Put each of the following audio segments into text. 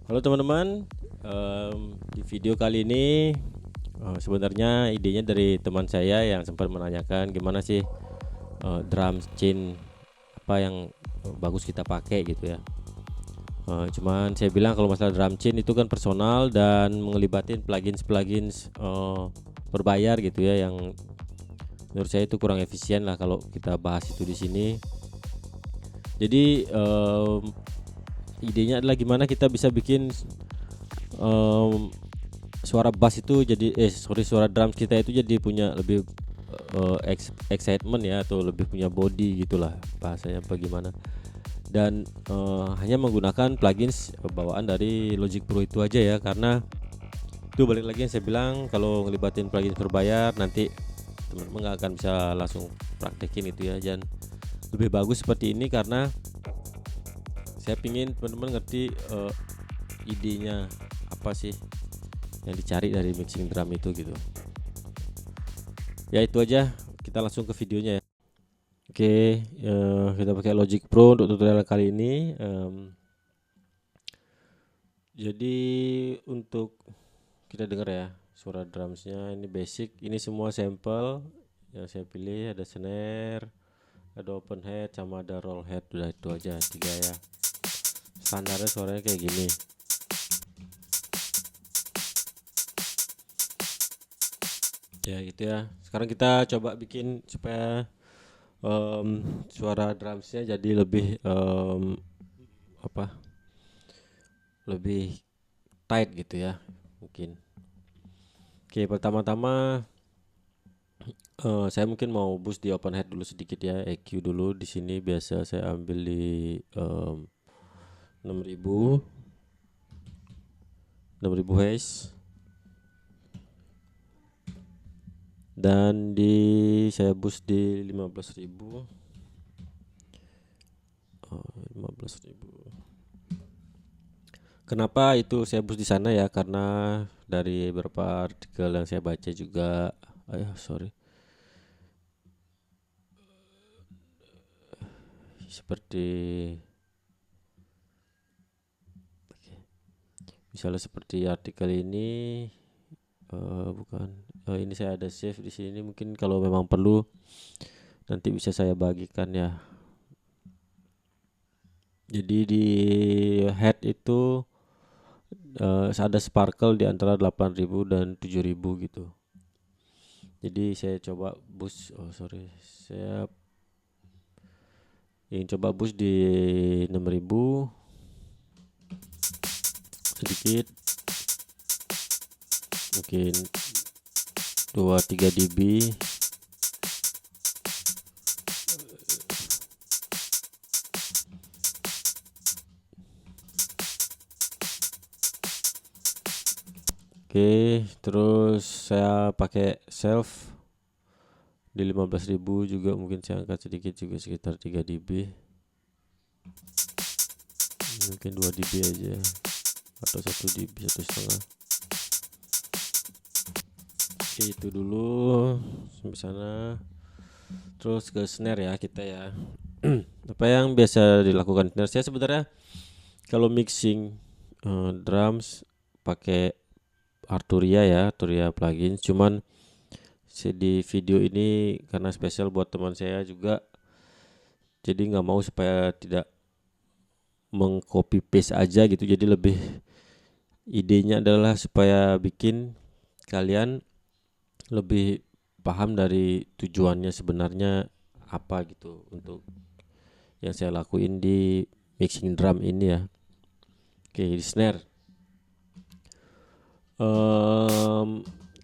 Halo teman-teman, di video kali ini sebenarnya idenya dari teman saya yang sempat menanyakan gimana sih drum chain apa yang bagus kita pakai gitu ya. Cuman saya bilang kalau masalah drum chain itu kan personal dan ngelibatin plugins berbayar gitu ya, yang menurut saya itu kurang efisien lah kalau kita bahas itu di sini. Jadi idenya adalah gimana kita bisa bikin em, suara bass itu jadi suara drums kita itu jadi punya lebih excitement ya, atau lebih punya body gitulah bahasanya bagaimana. Dan hanya menggunakan plugins bawaan dari Logic Pro itu aja ya, karena itu balik lagi yang saya bilang, kalau ngelibatin plugins berbayar nanti teman-teman nggak akan bisa langsung praktekin itu ya. Dan lebih bagus seperti ini karena saya pingin teman-teman ngerti idenya apa sih yang dicari dari mixing drum itu gitu. Ya itu aja, kita langsung ke videonya ya. Oke, kita pakai Logic Pro untuk tutorial kali ini. Jadi untuk kita dengar ya suara drumsnya, ini basic, ini semua sampel yang saya pilih. Ada snare, ada open head, sama ada roll head. Udah itu aja, tiga ya. Standarnya suaranya kayak gini. Ya gitu ya. Sekarang kita coba bikin supaya suara drumsnya jadi lebih apa, lebih tight gitu ya mungkin. Oke, pertama-tama saya mungkin mau boost di open head dulu sedikit ya, EQ dulu. Di sini biasa saya ambil di 6000 Hz, dan saya boost di 15.000. 15.000. Kenapa itu saya boost di sana ya? Karena dari beberapa artikel yang saya baca juga, sorry, seperti misalnya seperti artikel ini, bukan, ini saya ada save di sini. Mungkin kalau memang perlu nanti bisa saya bagikan ya. Jadi di head itu ada sparkle di antara 8.000 dan 7.000 gitu. Jadi saya coba boost, saya ingin coba boost di 6.000 sedikit, mungkin 2-3 dB. Oke, terus saya pakai self di 15.000 juga, mungkin saya angkat sedikit juga, sekitar 3 dB, mungkin 2 dB aja, atau 1 dB, 1,5. Oke, itu dulu sampai sana. Terus ke snare ya kita ya. Apa yang biasa dilakukan snare? Saya sebenarnya kalau mixing drums pakai Arturia ya, Arturia plugin. Cuman di video ini karena spesial buat teman saya juga, jadi nggak mau supaya tidak mengcopy paste aja gitu. Jadi lebih, idenya adalah supaya bikin kalian lebih paham dari tujuannya sebenarnya apa gitu untuk yang saya lakuin di mixing drum ini ya. Oke, di snare.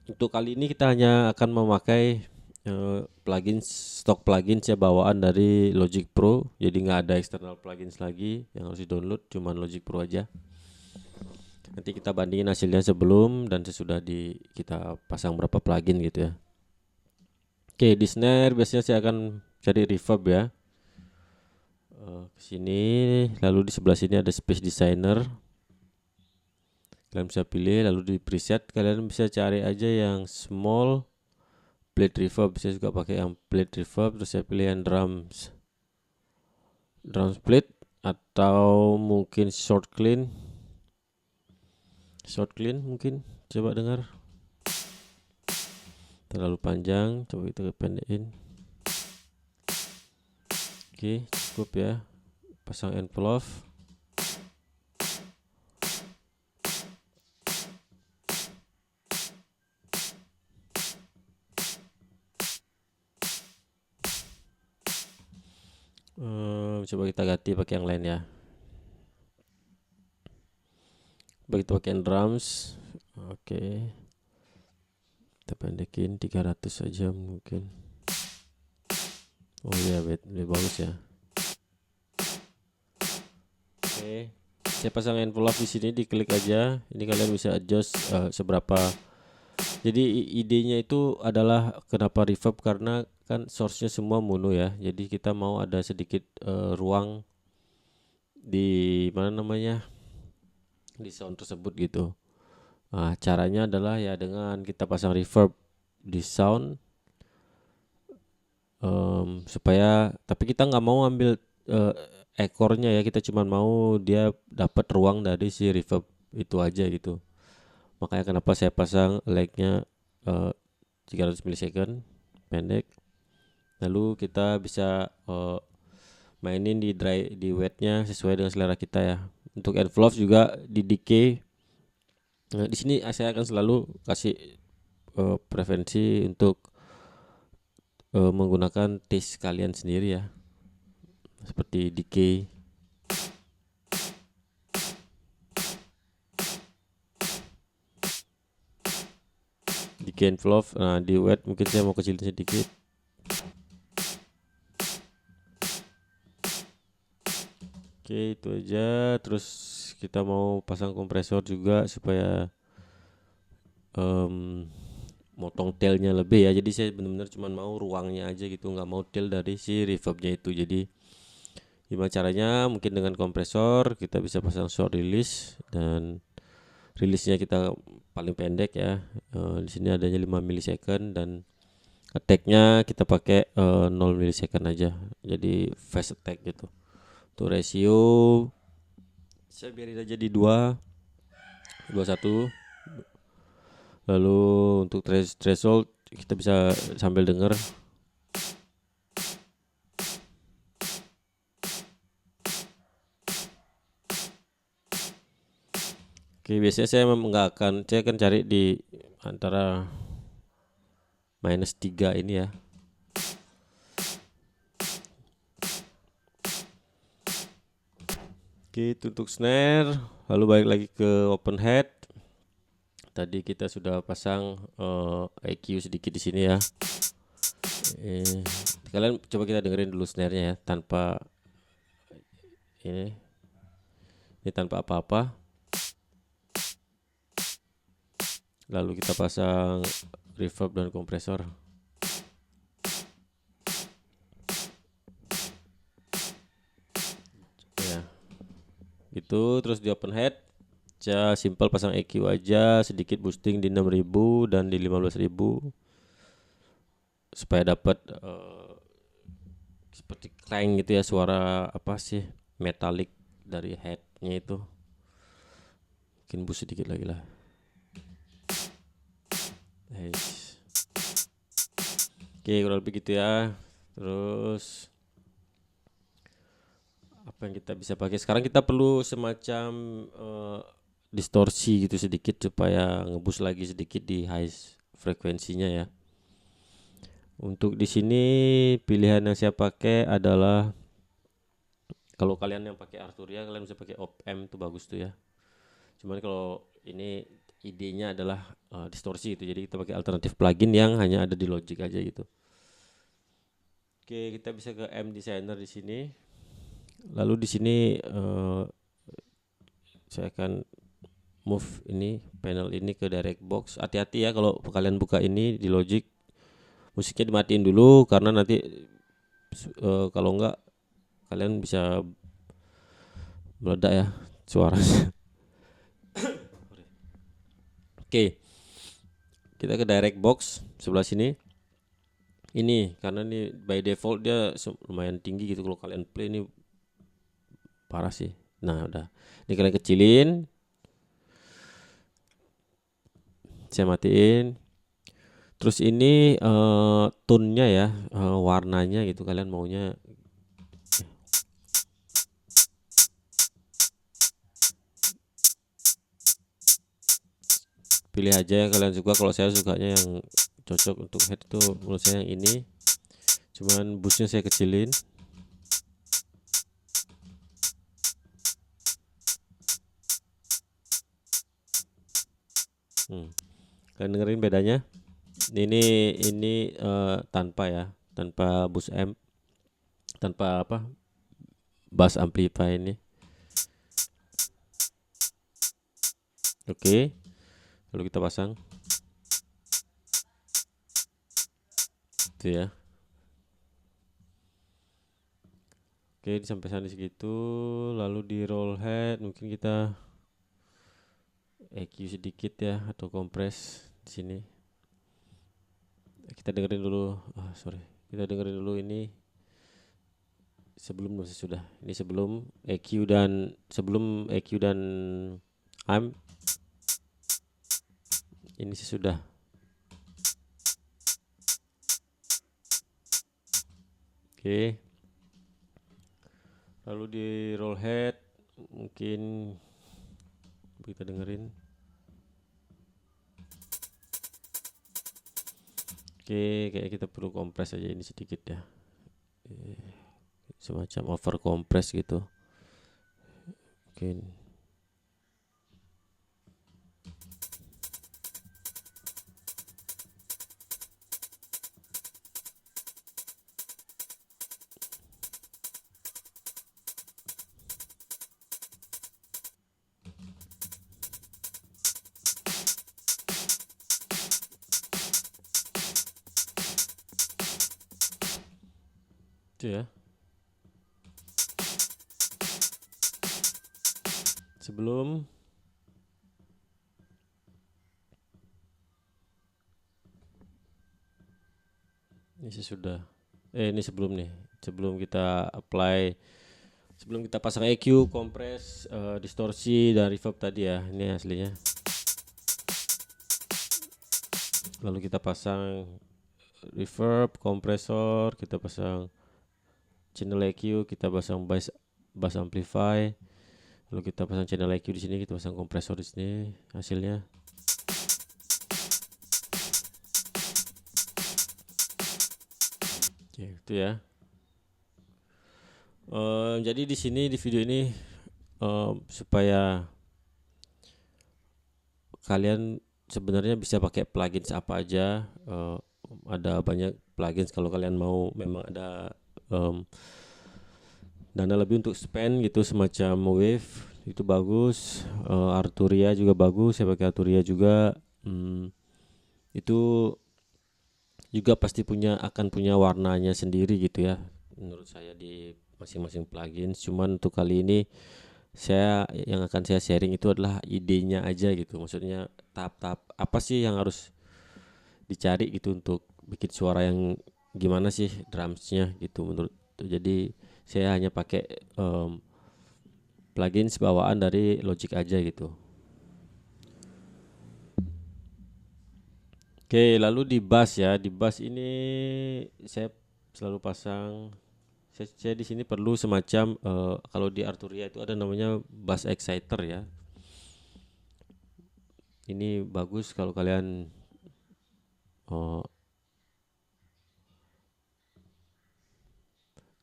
Untuk kali ini kita hanya akan memakai stok plugins ya, bawaan dari Logic Pro. Jadi nggak ada external plugins lagi yang harus di download, cuman Logic Pro aja. Nanti kita bandingin hasilnya sebelum dan sesudah kita pasang berapa plugin gitu ya. Oke, di snare biasanya saya akan cari reverb ya. Ke sini, lalu di sebelah sini ada space designer. Kalian bisa pilih, lalu di preset kalian bisa cari aja yang small blade reverb. Saya juga pakai yang blade reverb. Terus saya pilih yang drums split, atau mungkin short clean. Short clean mungkin coba dengar. Terlalu panjang, coba kita pendekin. Oke, cukup ya. Pasang envelope. Coba kita ganti pakai yang lain ya. Begitu pakai drums. Oke. Kita pendekin 300 saja mungkin. Oh iya, lebih bagus ya. Oke. Saya pasang envelope di sini, diklik aja. Ini kalian bisa adjust seberapa. Jadi idenya itu adalah kenapa reverb, karena kan source-nya semua mono ya. Jadi kita mau ada sedikit ruang di mana namanya, di sound tersebut gitu. Nah, caranya adalah ya dengan kita pasang reverb di sound, supaya, tapi kita nggak mau ambil ekornya ya, kita cuma mau dia dapat ruang dari si reverb itu aja gitu. Makanya kenapa saya pasang lag-nya 300 millisecond pendek. Lalu kita bisa mainin di dry, di wet-nya sesuai dengan selera kita ya. Untuk envelope juga di decay. Nah, di sini saya akan selalu kasih preferensi untuk menggunakan taste kalian sendiri ya. Seperti decay. Decay envelope. Nah, di wet mungkin saya mau kecilin sedikit. Oke, itu aja. Terus kita mau pasang kompresor juga supaya motong tailnya lebih ya. Jadi saya benar-benar cuma mau ruangnya aja gitu, nggak mau tail dari si reverbnya itu. Jadi gimana caranya? Mungkin dengan kompresor kita bisa pasang short release, dan rilisnya kita paling pendek ya. Di sini adanya 5 millisecond, dan attack-nya kita pakai 0 millisecond aja. Jadi fast attack gitu. Untuk ratio saya biarin aja di 2:1. Lalu untuk threshold kita bisa sambil denger. Oke, biasanya saya akan cari di antara -3 ini ya. Oke, itu untuk snare. Lalu balik lagi ke open head. Tadi kita sudah pasang EQ sedikit di sini ya. Kalian coba kita dengerin dulu snare-nya ya, tanpa ini tanpa apa-apa. Lalu kita pasang reverb dan kompresor. Ya. Gitu, terus di open head saya simple pasang EQ aja, sedikit boosting di 6000 dan di 15000 supaya dapat seperti clang gitu ya, suara apa sih, metalik dari headnya itu. Mungkin boost sedikit lagi lah. Oke, kurang lebih gitu ya. Terus apa yang kita bisa pakai sekarang, kita perlu semacam distorsi gitu sedikit supaya ngeboost lagi sedikit di high frekuensinya ya. Untuk di sini pilihan yang saya pakai adalah, kalau kalian yang pakai Arturia kalian bisa pakai op-amp tuh, bagus tuh ya. Cuman kalau ini idenya adalah distorsi gitu, jadi kita pakai alternatif plugin yang hanya ada di Logic aja gitu. Oke, kita bisa ke M Designer di sini. Lalu di sini saya akan move ini panel ini ke direct box. Hati-hati ya kalau kalian buka ini di Logic, musiknya dimatiin dulu karena nanti kalau enggak kalian bisa meledak ya suaranya. Oke, kita ke direct box sebelah sini. Ini karena ini by default dia lumayan tinggi gitu, kalau kalian play ini parah sih. Nah udah, ini kalian kecilin. Saya matiin. Terus ini tone-nya ya, warnanya gitu kalian maunya pilih aja yang kalian suka. Kalau saya sukanya yang cocok untuk head itu menurut saya yang ini. Cuman busnya saya kecilin. Kalian dengerin bedanya? Ini tanpa ya, tanpa bus amp, tanpa apa? Bass amplify ini. Oke. Lalu kita pasang. Itu ya. Oke, sampai sana segitu. Lalu di roll head mungkin kita EQ sedikit ya, atau kompres di sini. Kita dengerin dulu. Kita dengerin dulu ini sebelum dan sesudah. Ini sebelum EQ dan amp. Ini sesudah. Oke. Lalu di roll head mungkin kita dengerin. Oke, kayak kita perlu kompres aja ini sedikit ya. Semacam over compress gitu. Oke. Itu ya. Sebelum ini sesudah. Ini sebelum nih. Sebelum kita apply, sebelum kita pasang EQ, kompres, distorsi dan reverb tadi ya. Ini aslinya. Lalu kita pasang reverb, kompresor, kita pasang channel EQ, kita pasang bass amplify. Lalu kita pasang channel EQ di sini, kita pasang kompresor di sini. Hasilnya oke, itu ya. Jadi di sini di video ini supaya kalian sebenarnya bisa pakai plugins apa aja. Ada banyak plugins kalau kalian mau, memang ada dana lebih untuk spend gitu, semacam Wave itu bagus, Arturia juga bagus, saya pakai Arturia juga. Itu juga pasti akan punya warnanya sendiri gitu ya menurut saya di masing-masing plugin. Cuman untuk kali ini yang akan saya sharing itu adalah idenya aja gitu, maksudnya tahap-tahap apa sih yang harus dicari gitu untuk bikin suara yang gimana sih drumsnya gitu menurut. Jadi saya hanya pakai plugin bawaan dari Logic aja gitu. Oke, lalu di bass ya, di bass ini saya selalu pasang. Saya di sini perlu semacam kalau di Arturia itu ada namanya bass exciter ya. Ini bagus kalau kalian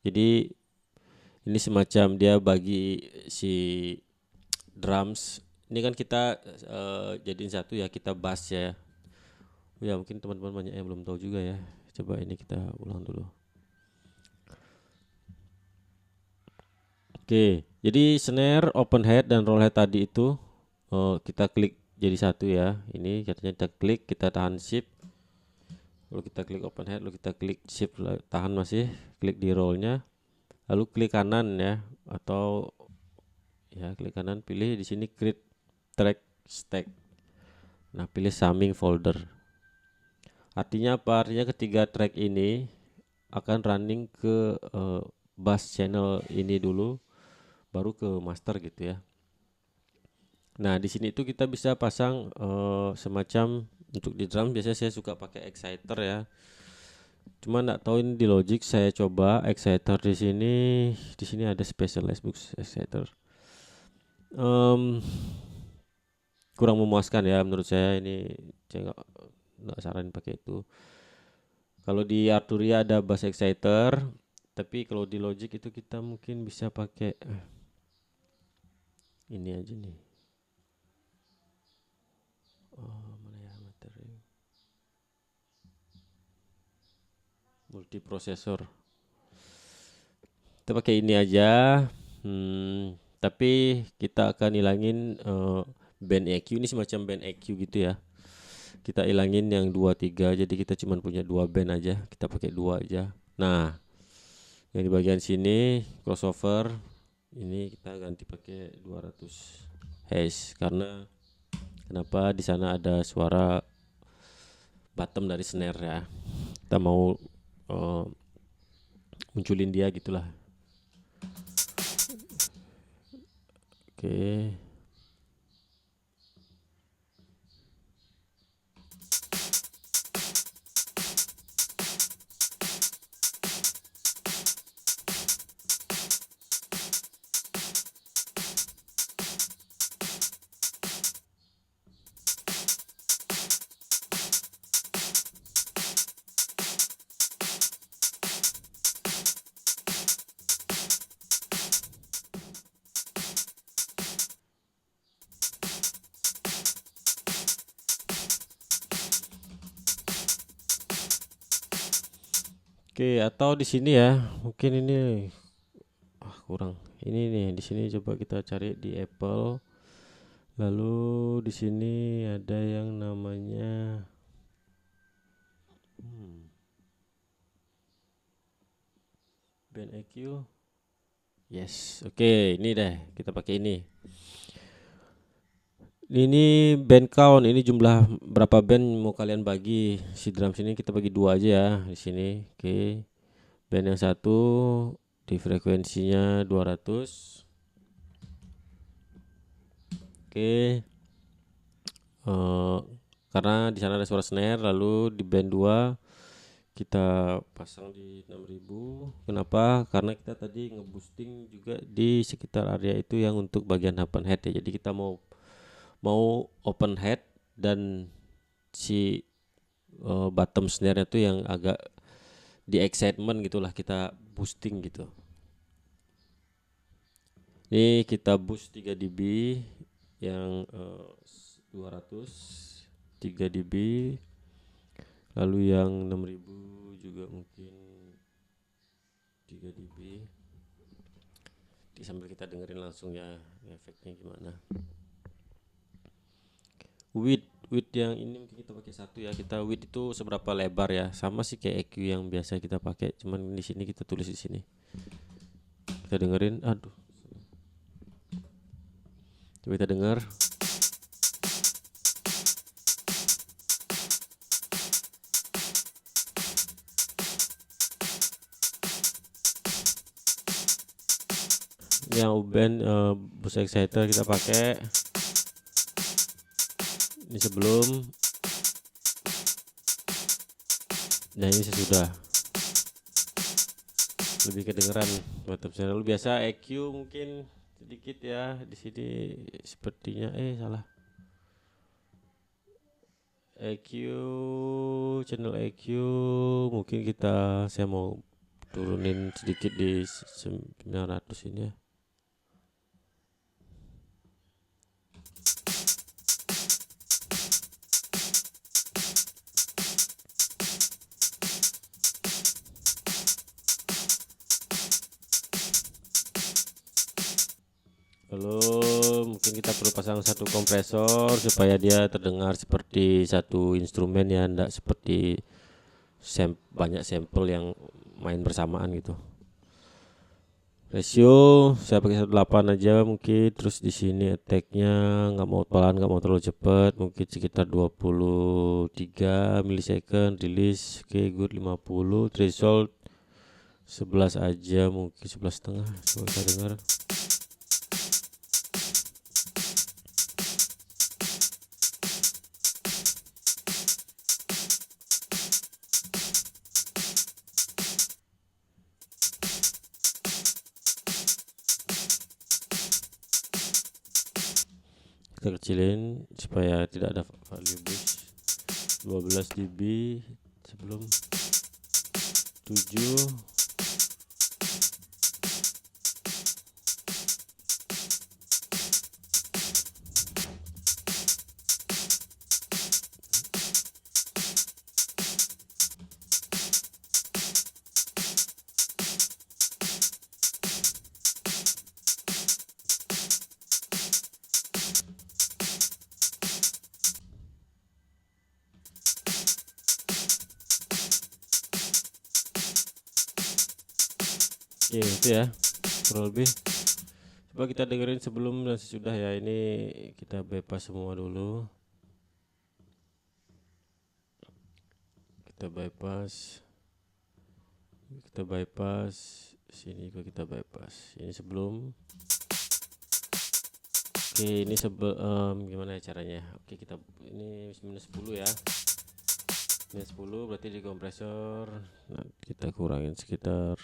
jadi ini semacam dia bagi si drums. Ini kan kita jadiin satu ya, kita bass ya. Ya mungkin teman-teman banyak yang belum tahu juga ya. Coba ini kita ulang dulu. Oke, jadi snare, open head dan roll head tadi itu kita klik jadi satu ya. Ini katanya kita klik, kita tahan shift, lalu kita klik open head, lalu kita klik shift, tahan masih, klik di rollnya, lalu klik kanan ya, atau ya klik kanan, pilih di sini create track stack. Nah, pilih summing folder. Artinya apa? Artinya ketiga track ini akan running ke bass channel ini dulu, baru ke master gitu ya. Nah, di sini itu kita bisa pasang semacam Untuk di drum biasanya saya suka pakai exciter ya. Cuma nggak tahu ini di Logic, saya coba exciter di sini. Di sini ada specialized box exciter. Kurang memuaskan ya menurut saya ini. Saya nggak saranin pakai itu. Kalau di Arturia ada bass exciter, tapi kalau di Logic itu kita mungkin bisa pakai ini aja nih. Mana ya materi? Multiprosesor. Kita pakai ini aja. Tapi kita akan hilangin band EQ, ini semacam band EQ gitu ya. Kita hilangin yang 2 3, jadi kita cuma punya 2 band aja. Kita pakai 2 aja. Nah, yang di bagian sini crossover ini kita ganti pakai 200 Hz karena kenapa di sana ada suara bottom dari snare ya. Kita mau munculin dia gitulah. Oke. Oke, atau di sini ya, mungkin ini kurang. Ini nih, di sini coba kita cari di Apple. Lalu di sini ada yang namanya band EQ. Yes, oke, ini deh, kita pakai ini. Ini band count, ini jumlah berapa band mau kalian bagi. Si drum sini kita bagi 2 aja ya di sini. Oke. Band yang satu di frekuensinya 200. Oke. Karena di sana ada suara snare, lalu di band 2 kita pasang di 6000. Kenapa? Karena kita tadi ngeboosting juga di sekitar area itu yang untuk bagian open head ya. Jadi kita mau open head dan si bottom snare itu yang agak di excitement gitulah, kita boosting gitu. Ini kita boost 3 dB yang 200 3 dB, lalu yang 6000 juga mungkin 3 dB. Sambil kita dengerin langsung ya efeknya gimana. Width yang ini mungkin kita pakai 1 ya. Kita width itu seberapa lebar ya, sama sih kayak EQ yang biasa kita pakai, cuman di sini kita tulis di sini. Kita dengerin, aduh. Coba kita dengar. Yang band boost exciter kita pakai. Ini sebelum, nah ini sesudah, lebih kedengeran bottom snare. Lalu biasa EQ mungkin sedikit ya di sini sepertinya salah. EQ, channel EQ mungkin saya mau turunin sedikit di 900 ini ya. Lalu mungkin kita perlu pasang satu kompresor supaya dia terdengar seperti satu instrumen ya, enggak seperti banyak sampel yang main bersamaan gitu. Ratio saya pakai 1:8 aja mungkin. Terus di sini attack-nya nggak mau pelan, nggak mau terlalu cepat, mungkin sekitar 23 milisecond. Release oke, good 50. Threshold 11 aja, mungkin 11,5. Coba kita dengar. kita kecilin supaya tidak ada value boost. 12 dB sebelum 7. Oke, itu ya kurang lebih. Coba kita dengerin sebelum dan sesudah ya. Ini kita bypass semua dulu. Kita bypass sini juga, kita bypass ini sebelum. Oke, ini gimana ya caranya? Oke, kita ini minus 10 ya. Minus 10 berarti di kompresor. Nah, kita kurangin sekitar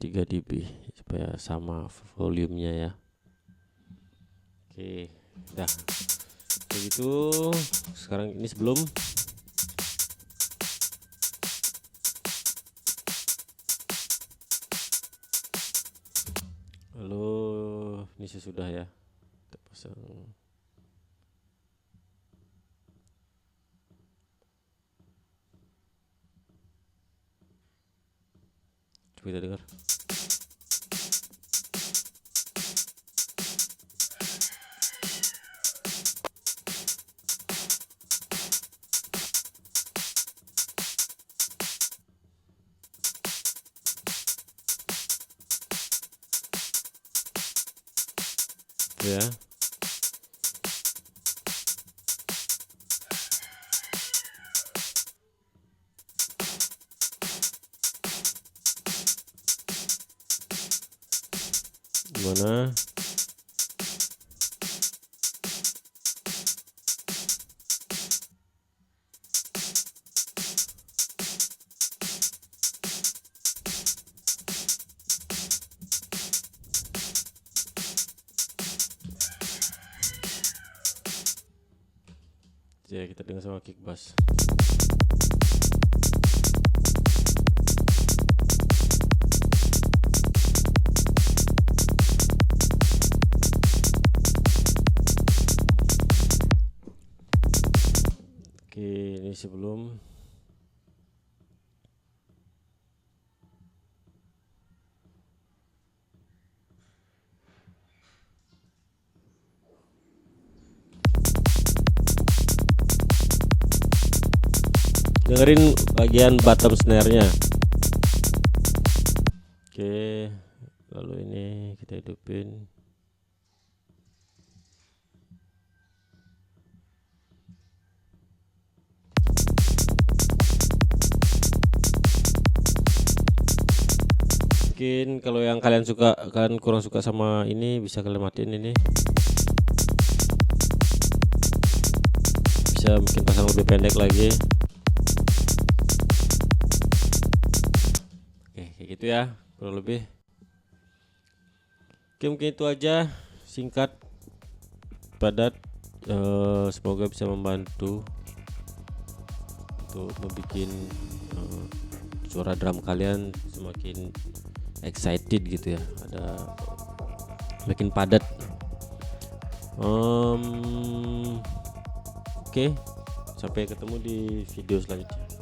3 dB supaya sama volumenya ya. Oke, dah begitu. Sekarang ini sebelum. Lalu ini sesudah ya, kita pasang. Coba kita dengar. Ya, gimana? Ya, kita dengar sama kick bass. Oke, ini sebelum. Dengerin bagian bottom snare-nya. Oke, lalu ini kita hidupin. Mungkin kalau yang kalian kurang suka sama ini, bisa kalian matiin ini. Bisa mungkin pasang lebih pendek lagi. Kayak gitu ya kurang lebih. Oke, mungkin itu aja, singkat, padat. Semoga bisa membantu untuk membuat suara drum kalian semakin excited gitu ya, ada makin padat. Oke, sampai ketemu di video selanjutnya.